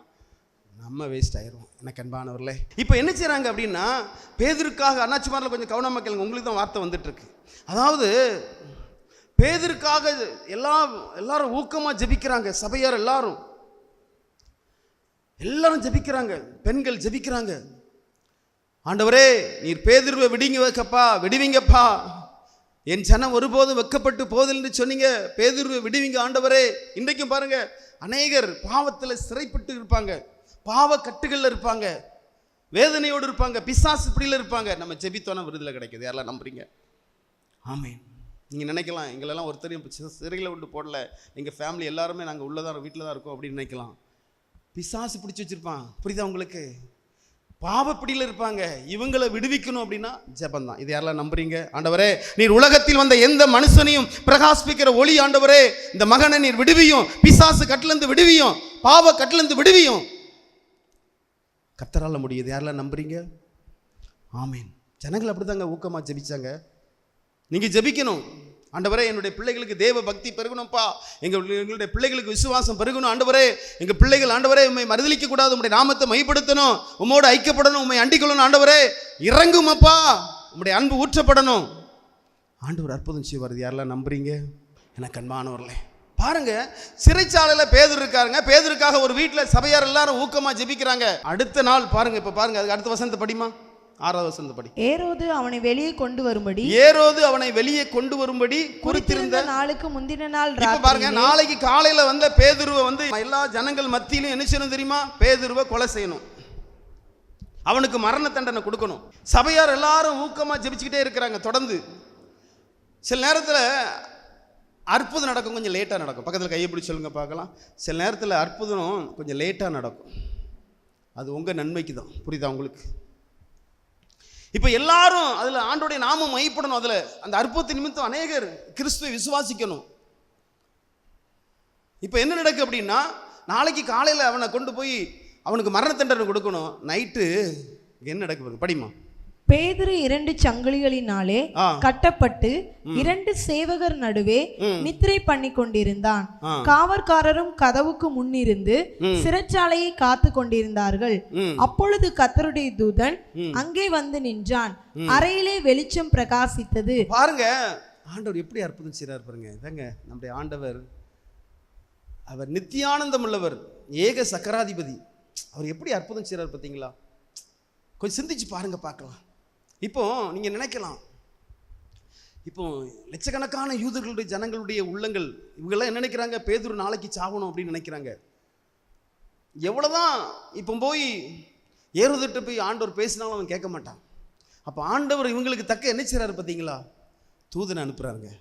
நம்ம வேஸ்ட் ஆயிரும். எனக்கு அன்பானவர்களே, இப்போ என்ன செய்கிறாங்க அப்படின்னா, பேதுருக்காக அண்ணாச்சிமாரில் கொஞ்சம் கவனமாக கேளுங்க, உங்களுக்கு தான் வார்த்தை வந்துட்டுருக்கு. அதாவது பேதுருக்காக எல்லாரும் ஊக்கமாக ஜெபிக்கிறாங்க. சபையார் எல்லாரும் ஜெபிக்கிறாங்க, பெண்கள் ஜெபிக்கிறாங்க. ஆண்டவரே நீர் பேதுருவை விடுவீங்கப்பா, என் ஜனம் ஒருபோதும் வெக்கப்பட்டு போதில்னு சொன்னீங்க, பேதுருவை விடுவீங்க ஆண்டவரே. இன்றைக்கும் பாருங்க, அநேகர் பாவத்தில் சிறைப்பட்டு இருப்பாங்க, பாவ கட்டுகளில் இருப்பாங்க, வேதனையோடு இருப்பாங்க, பிசாசு பிடியில் இருப்பாங்க. நம்ம ஜெபித்தோன்னா விடுதலை கிடைக்குது. யாரெல்லாம் நம்புறீங்க? ஆமென். நீங்கள் நினைக்கலாம், எங்களெல்லாம் ஒருத்தரையும் சிறையில் விட்டு போடல, எங்கள் ஃபேமிலி எல்லாருமே நாங்கள் உள்ளதான் வீட்டில் தான் இருக்கோம் அப்படின்னு நினைக்கலாம். பிசாசு பிடிச்சி வச்சுருப்பான். புரியுதா உங்களுக்கு? பாவப்பிடியில் இருப்பாங்க. இவங்களை விடுவிக்கணும் அப்படின்னா ஜெபந்தான். இது யாரெல்லாம் நம்புறீங்க? ஆண்டவரே நீர் உலகத்தில் வந்த எந்த மனுஷனையும் பிரகாசிப்பிக்கிற ஒளி ஆண்டவரே, இந்த மகனை நீர் விடுவியும், பிசாசு கட்டிலிருந்து விடுவியும், பாவ கட்டிலிருந்து விடுவியும். கர்த்தரால முடியுது. யாரெல்லாம் நம்புறீங்க? ஆமீன். ஜனங்கள் அப்படிதாங்க ஊக்கமாக ஜெபிச்சாங்க. நீங்கள் ஜெபிக்கணும். ஆண்டவரே என்னுடைய பிள்ளைகளுக்கு தேவ பக்தி பெருகணும்ப்பா, எங்களுடைய பிள்ளைகளுக்கு விசுவாசம் பெருகணும். ஆண்டவரே எங்கள் பிள்ளைகள் ஆண்டவரே உண்மை மறுதலிக்க கூடாது, உங்களுடைய நாமத்தை மையப்படுத்தணும், உம்மோடு ஐக்கியப்படணும், உண்மை அண்டிக்கொள்ளணும். ஆண்டவரே இறங்கும் அப்பா, உங்களுடைய அன்பு ஊற்றப்படணும். ஆண்டவர் அற்புதம் செய்வார். யாரெல்லாம் நம்புறீங்க? எனக்கு அன்பானவர்களே, பாருங்க, சிறைச்சாலையில் பேதுரு இருக்காருங்க. பேதுருக்காக ஒரு வீட்டில் சபையார் எல்லாரும் ஊக்கமாக ஜெபிக்கிறாங்க. அடுத்த நாள் பாருங்க, இப்போ பாருங்க, அதுக்கு அடுத்த வசனத்தை படிமா, 6வது வசனத்தை படி. ஏரோது அவனை வெளியே கொண்டு வரும்படி குறித்திருந்த நாளுக்கு முந்தின நாள் பாருங்க, நாளைக்கு காலையில வந்த பேதுருவை எல்லா ஜனங்கள் மத்தியிலும் என்ன செய்யணும் தெரியுமா? பேதுருவை கொலை செய்யணும், அவனுக்கு மரண தண்டனை கொடுக்கணும். சபையார் எல்லாரும் ஊக்கமா ஜெபிச்சுக்கிட்டே இருக்கிறாங்க தொடர்ந்து. சில நேரத்தில் அற்புதம் நடக்கும், கொஞ்சம் லேட்டாக நடக்கும். பக்கத்தில் கையை பிடிச்சி சொல்லுங்க பார்க்கலாம். சில நேரத்தில் அற்புதம் கொஞ்சம் லேட்டாக நடக்கும், அது உங்கள் நன்மைக்கு தான். புரியுதா உங்களுக்கு? இப்போ எல்லாரும் அதில் ஆண்டோடைய நாமம் மையப்படணும். அதில் அந்த அற்புதத்தை நிமித்தம் அநேகர் கிறிஸ்துவை விசுவாசிக்கணும். இப்போ என்ன நடக்கு அப்படின்னா, நாளைக்கு காலையில் அவனை கொண்டு போய் அவனுக்கு மரண தண்டனை கொடுக்கணும். நைட்டு என்ன நடக்கு படிமா. பேதுரு 2 சங்கிலிகளினாலே கட்டப்பட்டு 2 சேவகர் நடுவே நித்திரை பண்ணி கொண்டிருந்தான். காவற்காரரும் கதவுக்கு முன்னிருந்து சிறைச்சாலையை காத்து கொண்டிருந்தார்கள். அப்பொழுது கர்த்தருடைய தூதன் அங்கே வந்து நின்றான். அறையிலே வெளிச்சம் பிரகாசித்தது. பாருங்க ஆண்டவர் எப்படி அற்புதம் செய்றார் பாருங்க. இதாங்க நம்முடைய ஆண்டவர். அவர் நித்தியானந்தம் உள்ளவர், ஏக சக்கராதிபதி. அவர் எப்படி அற்புதம் செய்றார் பார்த்தீங்களா? கொஞ்சம் சிந்திச்சு பாருங்க, பார்க்கலாம். இப்போ நீங்க நினைக்கலாம், இப்போ லட்சக்கணக்கான யூதர்களுடைய ஜனங்களுடைய உள்ளங்கள் இவங்கெல்லாம் என்ன நினைக்கிறாங்க? பேதுரு நாளைக்கு சாவணும் அப்படின்னு நினைக்கிறாங்க. எவ்வளவுதான் இப்போ போய் ஏறுதட்டு போய் ஆண்டவர் பேசினாலும் அவன் கேட்க மாட்டான். அப்போ ஆண்டவர் இவங்களுக்கு தக்க என்ன செய்றாரு பார்த்தீங்களா? தூதனை அனுப்புறாருங்க.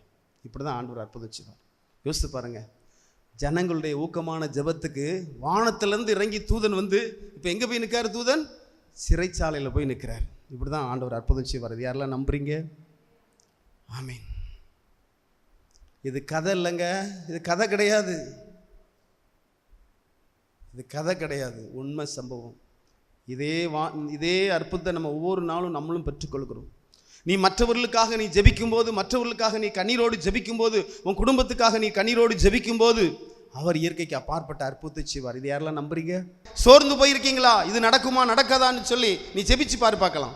இப்படிதான் ஆண்டவர் அற்புதம் செய்வார். யோசித்து பாருங்க. ஜனங்களுடைய ஊக்கமான ஜெபத்துக்கு வானத்திலிருந்து இறங்கி தூதன் வந்து இப்போ எங்கே போய் நிற்காரு? தூதன் சிறைச்சாலையில் போய் நிற்கிறார். இப்படி தான் ஆண்டவர் அற்புதம் செய்வார். இது யாரெல்லாம் நம்புறீங்க? ஆமீன். இது கதை இல்லைங்க, இது கதை கிடையாது, இது கதை கிடையாது, உண்மை சம்பவம். இதே அற்புதத்தை நம்ம ஒவ்வொரு நாளும் நம்மளும் பெற்றுக்கொள்கிறோம். நீ மற்றவர்களுக்காக நீ ஜெபிக்கும் போது, மற்றவர்களுக்காக நீ கண்ணீரோடு ஜெபிக்கும் போது, உன் குடும்பத்துக்காக நீ கண்ணீரோடு ஜெபிக்கும் போது அவர் இயற்கைக்கு அப்பாற்பட்ட அற்புதத்தை செய்வார். இது யாரெல்லாம் நம்புறீங்க? சோர்ந்து போயிருக்கீங்களா? இது நடக்குமா நடக்காதான்னு சொல்லி நீ ஜெபிச்சு பாரு, பார்க்கலாம்.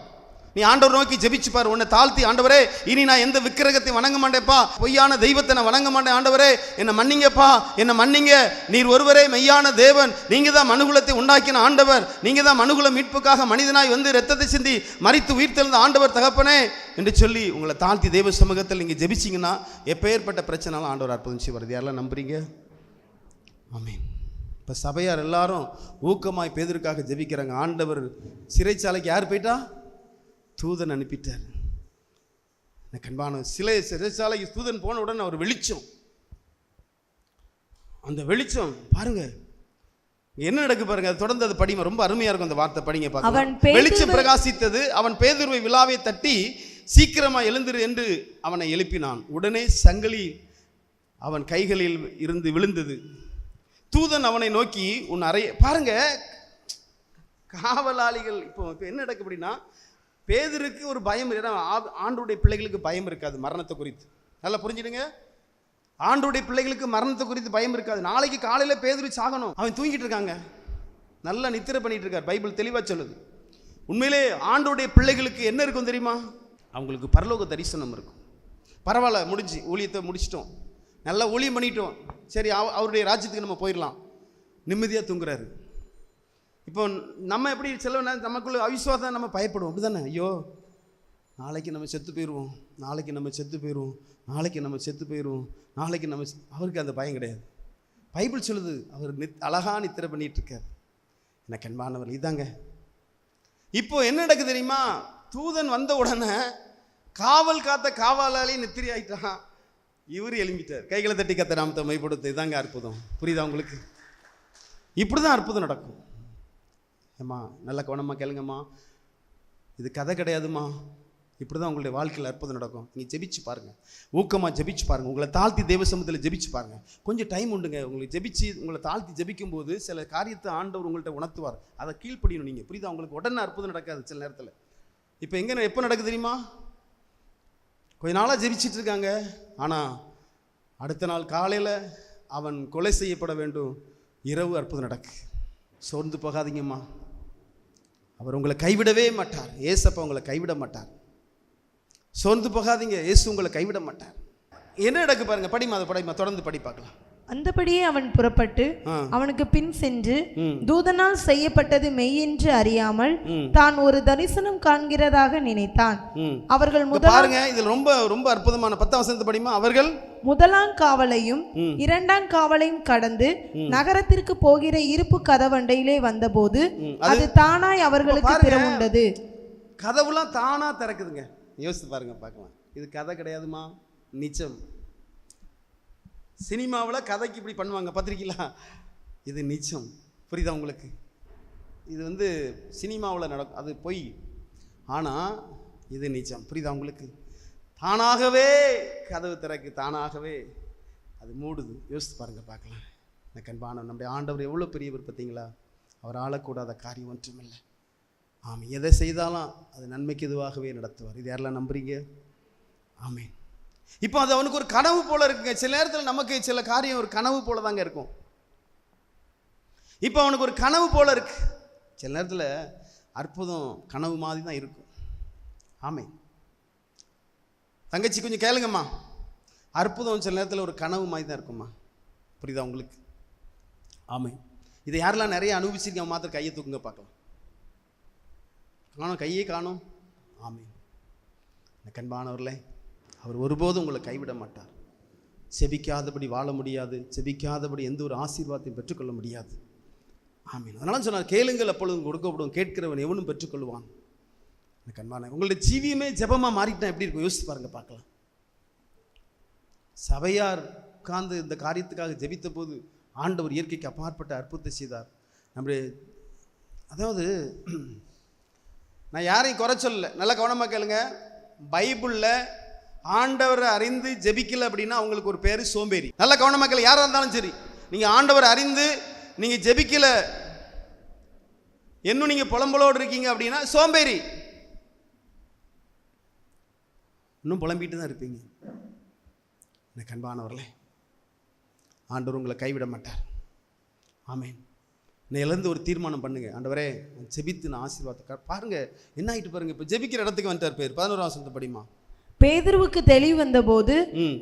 நீ ஆண்டவர் நோக்கி ஜெபிச்சு பாரு. உன்னை தாழ்த்தி, ஆண்டவரே இனி நான் எந்த விக்கிரகத்தை வணங்க மாட்டேன்ப்பா, பொய்யான தெய்வத்தை நான் வணங்க மாட்டேன், ஆண்டவரே என்னை மன்னிங்கப்பா, என்னை மன்னிங்க, நீர் ஒருவரே மெய்யான தேவன், நீங்க தான் மனுகுலத்தை உண்டாக்கின ஆண்டவர், நீங்க தான் மனுகுல மீட்புக்காக மனிதனாய் வந்து ரத்தத்தை சிந்தி மரித்து உயிர்த்தெழுந்த ஆண்டவர் தகப்பனே என்று சொல்லி உங்களை தாழ்த்தி தெய்வ சமூகத்தில் நீங்கள் ஜெபிச்சிங்கன்னா எப்பேற்பட்ட பிரச்சனாலும் ஆண்டவர் அற்புதம் செய்வார். யாரெல்லாம் நம்புறீங்க? ஆமீன். இப்போ சபையார் எல்லாரும் ஊக்கமாய் பேதுருக்காக ஜெபிக்கிறாங்க. ஆண்டவர் சிறைச்சாலைக்கு யார் போயிட்டா? தூதன் அனுப்பிட்டார். கண்பான சிறைச்சாலைக்கு தூதன் போன உடனே அவர் வெளிச்சம், அந்த வெளிச்சம் பாருங்க என்ன நடக்கு பாருங்க. அது தொடர்ந்து அது படிங்க, ரொம்ப அருமையா இருக்கும் அந்த வார்த்தை, படிங்க பாருங்க. வெளிச்சம் பிரகாசித்தது, அவன் பேதுருவை விழாவை தட்டி சீக்கிரமா எழுந்திரு என்று அவனை எழுப்பினான். உடனே சங்கிலி அவன் கைகளில் இருந்து விழுந்தது. தூதன் அவனை நோக்கி உன் அறைய பாருங்க. காவலாளிகள் இப்போ என்ன நடக்கு அப்படின்னா, பேதுருக்கு ஒரு பயம். ஆண்டுடைய பிள்ளைகளுக்கு பயம் இருக்காது மரணத்தை குறித்து. நல்லா புரிஞ்சுடுங்க. ஆண்டுடைய பிள்ளைகளுக்கு மரணத்தை குறித்து பயம் இருக்காது. நாளைக்கு காலையில் பேதுரு சாகணும், அவன் தூங்கிட்டு இருக்காங்க, நல்லா நித்திரை பண்ணிட்டு இருக்கார். பைபிள் தெளிவாக சொல்லுது. உண்மையிலே ஆண்டுடைய பிள்ளைகளுக்கு என்ன இருக்கும் தெரியுமா? அவங்களுக்கு பரலோக தரிசனம் இருக்கும். பரவாயில்ல, முடிஞ்சு ஊழியத்தை முடிச்சிட்டோம், நல்லா ஊழியம் பண்ணிட்டோம், சரி அவருடைய ராஜ்யத்துக்கு நம்ம போயிடலாம், நிம்மதியாக தூங்குறாரு. இப்போ நம்ம எப்படி சில நமக்குள்ள அவிசுவாசம், நம்ம பயப்படுவோம், அப்படி தானே? ஐயோ நாளைக்கு நம்ம செத்து போயிடுவோம், நாளைக்கு நம்ம செத்து போயிடுவோம், நாளைக்கு நம்ம செத்து போயிடுவோம், நாளைக்கு நம்ம. அவருக்கு அந்த பயம் கிடையாது. பைபிள் சொல்லுது அவர் அழகா நித்திரை பண்ணிட்டு இருக்கார். எனக்கு அன்பானவர், இதாங்க இப்போ என்ன நடக்குது தெரியுமா? தூதன் வந்த உடனே காவல் காத்த காவலாளி நித்திரை ஆயிட்டான், இவர் எழும்பிட்டார். கைகளை தட்டி கத்த நாமத்தை மைப்படுத்த. இதாங்க அற்புதம். புரியுதா உங்களுக்கு? இப்படிதான் அற்புதம் நடக்கும். ஏம்மா நல்ல கவனமாக கேளுங்கம்மா, இது கதை கிடையாதுமா. இப்படி தான் உங்களுடைய வாழ்க்கையில் அற்புதம் நடக்கும். நீங்கள் ஜெபிச்சு பாருங்கள், ஊக்கமாக ஜெபிச்சு பாருங்கள், உங்களை தாழ்த்தி தெய்வ சமூகத்தில் ஜெபிச்சு பாருங்கள். கொஞ்சம் டைம் உண்டுங்க. உங்களுக்கு ஜெபிச்சு உங்களை தாழ்த்தி ஜெபிக்கும் போது சில காரியத்தை ஆண்டவர் உங்கள்கிட்ட உணர்த்துவார். அதை கீழ்ப்படியணும் நீங்கள். புரியுதா? உங்களுக்கு உடனே அற்புதம் நடக்காது சில நேரத்தில். இப்போ எங்கே எப்போ நடக்குது தெரியுமா? கொஞ்ச நாளாக ஜெபிச்சிட்டு இருக்காங்க, ஆனால் அடுத்த நாள் காலையில் அவன் கொலை செய்யப்பட வேண்டும், இரவு அற்புதம் நடக்கு. சோர்ந்து போகாதீங்கம்மா, அவர் உங்களை கைவிடவே மாட்டார். ஏசப்பா உங்களை கைவிட மாட்டார். சோர்ந்து போகாதீங்க, இயேசு உங்களை கைவிட மாட்டார். என்ன நடக்கு பாருங்க, படிமா, அதை படிமா, தொடர்ந்து படி பார்க்கலாம். அந்தபடியே அவன் புறப்பட்டு அவனுக்கு பின் சென்று தூதனால் செய்யப்பட்டது மெய்யென்று அறியாமல் தான் ஒரு தரிசனம் காண்கிறதாக நினைத்தான். அவர்கள் பாருங்க, இதுல ரொம்ப ரொம்ப அற்புதமான 10ஆம் வசனத்தை படிமா. அவர்கள் முதலாம் காவலையும் இரண்டாம் காவலையும் கடந்து நகரத்திற்கு போகிற இருப்பு கதவண்டையிலே வந்தபோது அது தானாய் அவர்களுக்கு திறவுண்டது. கதவுலாம் தானா திறக்குதுங்க. யோசித்து பாருங்க, பார்க்கலாம். இது கதை கிடையாதுமா, நிச்சயம். சினிமாவில் கதைக்கு இப்படி பண்ணுவாங்க, பார்த்துருக்கீங்களா? இது நிச்சயம். புரியுதா உங்களுக்கு? இது சினிமாவில் நடக்கும், அது பொய். ஆனால் இது நிஜம். புரியுதா உங்களுக்கு? தானாகவே கதவு திறக்கு, தானாகவே அது மூடுது. யோசித்து பாருங்க, பார்க்கலாம். இந்த கண்பான நம்முடைய ஆண்டவர் எவ்வளோ பெரியவர் பார்த்தீங்களா? அவர் ஆளக்கூடாத காரியம் ஒன்றுமில்லை. ஆமாம், எதை செய்தாலும் அது நன்மைக்கு இதுவாகவே நடத்துவார். இது யாரெல்லாம் நம்புறீங்க? ஆமேன். இப்போ அது அவனுக்கு ஒரு கனவு போல இருக்குங்க. சில நேரத்தில் நமக்கு சில காரியம் ஒரு கனவு போல தாங்க இருக்கும். இப்போ அவனுக்கு ஒரு கனவு போல இருக்கு. சில நேரத்தில் அற்புதம் கனவு மாதிரி தான் இருக்கும். ஆமேன். தங்கச்சி கொஞ்சம் கேளுங்கம்மா. அற்புதம் சில நேரத்தில் ஒரு கனவு மாதிரி தான் இருக்கும்மா. புரியுதா உங்களுக்கு? ஆமேன். இதை யாரெல்லாம் நிறைய அனுபவிச்சிருக்கீங்க மாத்திரம் கையை தூக்குங்க பார்க்கலாம். காணும், கையே காணும். ஆமேன். இந்த கண்பானவர்களே, அவர் ஒருபோதும் உங்களை கைவிட மாட்டார். செபிக்காதபடி வாழ முடியாது, செபிக்காதபடி எந்த ஒரு ஆசீர்வாதத்தையும் பெற்றுக்கொள்ள முடியாது. ஆமீன். அதனால சொன்னார், கேளுங்கள் அப்பொழுதும் கொடுக்கப்படும், கேட்கிறவன் எவனும் பெற்றுக்கொள்வான். இந்த கண்பான உங்களுடைய ஜீவியமே ஜெபமாக மாறிட்டா எப்படி இருக்கும் யோசித்து பாருங்க பார்க்கலாம். சபையார் உட்கார்ந்து இந்த காரியத்துக்காக ஜெபித்த போது ஆண்டவர் இயற்கைக்கு அப்பாற்பட்ட அற்புதத்தை செய்தார். நம்முடைய அதாவது நான் யாரையும் குறை சொல்லல, நல்லா கவனமாக கேளுங்க. பைபிளில் ஆண்டவரை அறிந்து ஜெபிக்கல அப்படின்னா அவங்களுக்கு ஒரு பேர் சோம்பேறி. நல்லா கவனமாக கேளு. யாராக இருந்தாலும் சரி, நீங்கள் ஆண்டவரை அறிந்து நீங்கள் ஜெபிக்கல, இன்னும் நீங்கள் புலம்பலோடு இருக்கீங்க அப்படின்னா சோம்பேறி. இன்னும் புலம்பிட்டு தான் இருப்பீங்க. இந்த கண்பானவர்களே, ஆண்டவர் உங்களை கைவிட மாட்டார். ஆமேன். இன்னையிலேருந்து ஒரு தீர்மானம் பண்ணுங்க. ஆண்டவரே, ஜெபித்து நான் ஆசீர்வாதத்தை பாருங்க. என்ன ஆகிட்டு பாருங்க. இப்போ ஜெபிக்கிற இடத்துக்கு வந்துட்டார். பேர் 11ஆம் வசனத்தை படிமா. பேதுருவுக்கு தெளிவு வந்தபோது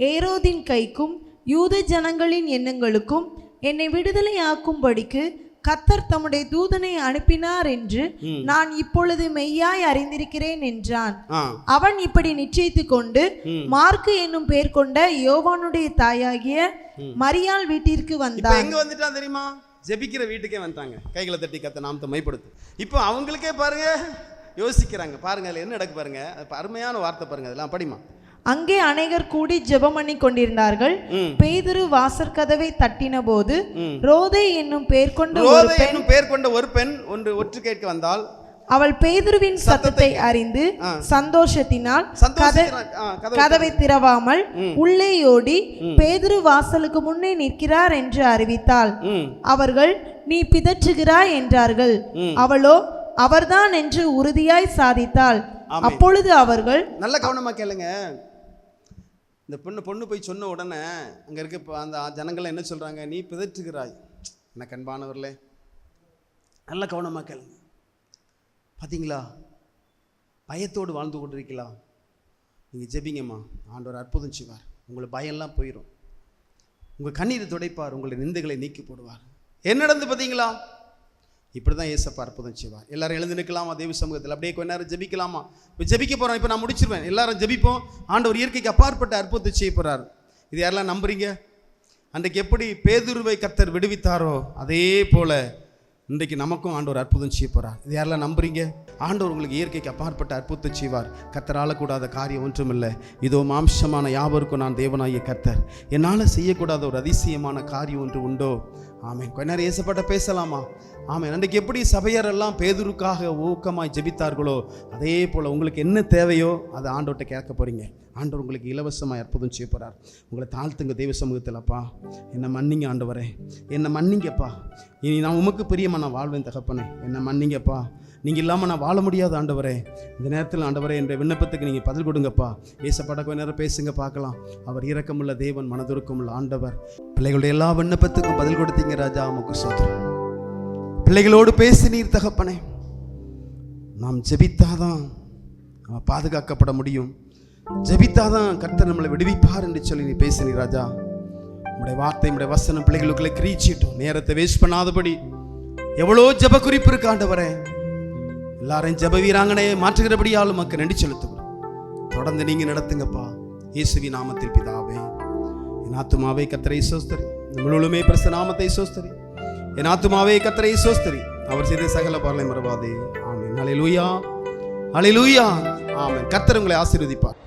ஏரோதின் கைக்கும் யூத ஜனங்களின் எண்ணங்களுக்கும் என்னை விடுதலை ஆக்கும்படிக்கு கர்த்தர் தம்முடைய தூதனை அனுப்பினார் என்று நான் இப்பொழுது மெய்யாய் அறிந்திருக்கிறேன் என்றான். அவன் இப்படி நிச்சயித்து கொண்டு மார்க்கு என்னும் பேர் கொண்ட யோவானுடைய தாயாகிய மரியாள் வீட்டிற்கு வந்தான். எங்க வந்துட்டான் தெரியுமா? ஜெபிக்கிற வீட்டுக்கே வந்துட்டாங்க. கைகளை தட்டி கர்த்தர் நாமத்தை மைப்படுத்து. இப்போ அவங்களுக்கே பாருங்க, யோசிக்கிறாங்க பாருங்க. அதில் என்ன நடக்கு பாருங்க. அருமையான வார்த்தை பாருங்க. அதெல்லாம் படிமா. அங்கே அநேகர் கூடி ஜெபம் பண்ணி கொண்டிருந்தார்கள். பேதுரு வாசற்கதவை தட்டின போது ரோதை என்னும் பேர் கொண்ட ஒரு பெண் ஒன்று கேட்க வந்தால், அவள் பேதுருவின் சத்தத்தை அறிந்து சந்தோஷத்தினால் கதவை திறவாமல் உள்ளே ஓடி பேதுரு வாசலுக்கு முன்னே நிற்கிறார் என்று அறிவித்தாள். அவர்கள், நீ பிதற்றுகிறாய் என்றார்கள். அவளோ, அவர்தான் என்று உறுதியாய் சாதித்தாள். அப்பொழுது அவர்கள், நல்ல கவனமா கேளுங்க. இந்த பொண்ணு போய் சொன்ன உடனே அங்க இருக்க அந்த ஜனங்கள் என்ன சொல்றாங்க? நீ பிதற்றுகிறாய். என்ன கண்பானவர்களே, நல்ல கவனமா கேளுங்க. பார்த்தீங்களா, பயத்தோடு வாழ்ந்து கொண்டிருக்கலாம். நீங்கள் ஜெபிங்கம்மா, ஆண்டவர் அற்புதம் செய்வார். உங்களை பயம்லாம் போயிடும். உங்கள் கண்ணீரை துடைப்பார், உங்களுடைய நிந்தைகளை நீக்கி போடுவார். என்ன நடந்து பார்த்தீங்களா? இப்படி தான் ஏசப்பா அற்புதம் செய்வார். எல்லாரும் எழுந்து நிற்கலாமா தேவ சமூகத்தில்? அப்படியே கொஞ்ச நேரம் ஜெபிக்கலாமா? இப்போ ஜெபிக்க போகிறோம். இப்போ நான் முடிச்சிருவேன். எல்லாரும் ஜெபிப்போம். ஆண்டவர் இயற்கைக்கு அப்பாற்பட்ட அற்புதத்தை செய்ய போகிறார். இது யாரெல்லாம் நம்புறீங்க? அன்றைக்கு எப்படி பேதுருவை கர்த்தர் விடுவித்தாரோ அதே போல இன்றைக்கு நமக்கும் ஆண்டவர் அற்புதம் செய்ய போகிறார். இது யாரெல்லாம் நம்புறீங்க? ஆண்டவர் உங்களுக்கு இயற்கைக்கு அப்பாற்பட்ட அற்புதத்தை செய்வார். கர்த்தர் ஆளக்கூடாத காரியம் ஒன்றுமில்லை. இதோ மாம்சமான யாவருக்கும் நான் தேவனாகிய கர்த்தர். என்னால் செய்யக்கூடாத ஒரு அதிசயமான காரியம் ஒன்று உண்டோ? ஆமேன். கொஞ்ச நேரம் ஏசப்பட்ட பேசலாமா? ஆமேன். அன்றைக்கு எப்படி சபையாரெல்லாம் பேதுருக்காக ஊக்கமாய் ஜெபித்தார்களோ அதே போல் உங்களுக்கு என்ன தேவையோ அதை ஆண்டவர்கிட்ட கேட்க போகிறீங்க. ஆண்டவர் உங்களுக்கு இலவசமாக அற்புதம் செய்ய போகிறார். உங்களை தாழ்த்துங்க தெய்வ சமூகத்தில். அப்பா, என்னை மன்னிங்க ஆண்டவரே, என்னை மன்னிங்கப்பா. இனி நான் உமக்கு பிரியமாக நான் வாழ்வேன் தகப்பனே. என்னை மன்னிங்கப்பா. நீங்கள் இல்லாமல் நான் வாழ முடியாது ஆண்டவரே. இந்த நேரத்தில் ஆண்டவரே, என்ற விண்ணப்பத்துக்கு நீங்கள் பதில் கொடுங்கப்பா. ஏசப்பட கொஞ்ச நேரம் பேசுங்க பார்க்கலாம். அவர் இரக்கமுள்ள தேவன், மனதுருக்கமுள்ள ஆண்டவர். பிள்ளைகளுடைய எல்லா விண்ணப்பத்துக்கும் பதில் கொடுத்தீங்க ராஜா, உமக்கு ஸ்தோத்திரம். பிள்ளைகளோடு பேசினீர் தகப்பனே. நாம் ஜெபித்தாதான் நம்ம பாதுகாக்கப்பட முடியும். ஜெபித்தாதான் கர்த்தர் நம்மளை விடுவிப்பார் என்று சொல்லி நீ பேசினீர் ராஜா. உங்களுடைய வார்த்தை, உங்களுடைய வசனம் பிள்ளைகளுக்குள்ளே கிரீச்சிட்டோம். நேரத்தை வேஸ்ட் பண்ணாதபடி எவ்வளோ ஜெப குறிப்பு இருக்கு ஆண்டவரே. எல்லாரையும் ஜெப வீராங்கனை மாற்றுகிறபடியாலும் மக்கள் நன்றி செலுத்துகிறோம். தொடர்ந்து நீங்க நடத்துங்கப்பா. இயேசுவி நாமத்தில் பிதாவே. என் ஆத்துமாவே கர்த்தரை ஸ்தோத்திரி, முழுவதுமே பரிசுத்த நாமத்தை ஸ்தோத்திரி. என் ஆத்துமாவே கர்த்தரை ஸ்தோத்திரி, அவர் செய்த சகல பாவங்களை மறவாதே. ஆமென். ஹல்லேலூயா, ஹல்லேலூயா. ஆமென். கர்த்தர் உங்களை ஆசீர்வதிப்பார்.